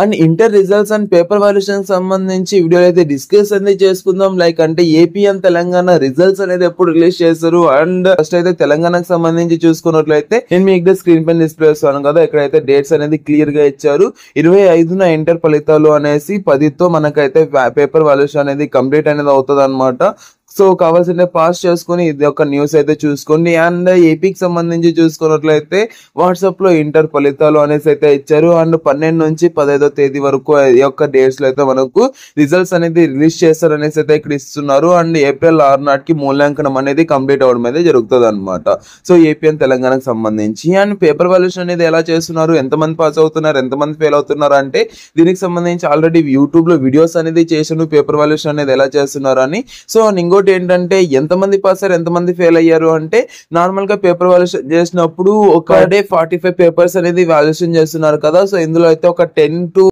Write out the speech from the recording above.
And inter results and paper valuation సంబంధించి video అయితే discuss అనేది చేసుకుందాం. లైక్ అంటే ఏపీ అండ్ తెలంగాణ రిజల్ట్స్ అనేది ఎప్పుడు రిలీజ్ చేస్తారు. అండ్ ఫస్ట్ అయితే తెలంగాణకు సంబంధించి చూసుకున్నట్లయితే నేను మీకు స్క్రీన్ పైన డిస్ప్లే చేస్తాను కదా, ఇక్కడైతే డేట్స్ అనేది క్లియర్ గా ఇచ్చారు. 25న ఇంటర్ ఫలితాలు అనేసి 10తో మనకైతే పేపర్ వాల్యుయేషన్ అనేది కంప్లీట్ అనేది అవుతుంది అనమాట. సో కావాల్సిన పాస్ చేసుకుని ఇది ఒక న్యూస్ అయితే చూసుకోండి. అండ్ ఏపీకి సంబంధించి చూసుకున్నట్లయితే వాట్సాప్ లో ఇంటర్ ఫలితాలు అనేసి అయితే ఇచ్చారు. అండ్ 12 నుంచి 15వ తేదీ వరకు ఈ యొక్క డేట్స్ లో అయితే మనకు రిజల్ట్స్ అనేది రిలీజ్ చేస్తారు అనేసి అయితే ఇక్కడ ఇస్తున్నారు. అండ్ ఏప్రిల్ 6 నాటికి మూల్యాంకనం అనేది కంప్లీట్ అవడం అయితే జరుగుతుంది అనమాట. సో ఏపీ అండ్ తెలంగాణకు సంబంధించి. అండ్ పేపర్ వాల్యుయేషన్ అనేది ఎలా చేస్తున్నారు, ఎంతమంది పాస్ అవుతున్నారు, ఎంతమంది ఫెయిల్ అవుతున్నారు అంటే దీనికి సంబంధించి ఆల్రెడీ యూట్యూబ్ లో వీడియోస్ అనేది చేసాను పేపర్ వాల్యుయేషన్ అనేది ఎలా చేస్తున్నారు అని. సో ఇంకోటి ఏంటంటే ఎంతమంది పాస్ అయ్యారు ఎంతమంది ఫెయిల్ అయ్యారు అంటే నార్మల్ గా పేపర్ వాల్యుయేషన్ చేసినప్పుడు ఒక డే 45 పేపర్స్ అనేది వాల్యుయేషన్ చేస్తున్నారు కదా. సో ఇందులో అయితే ఒక 10 to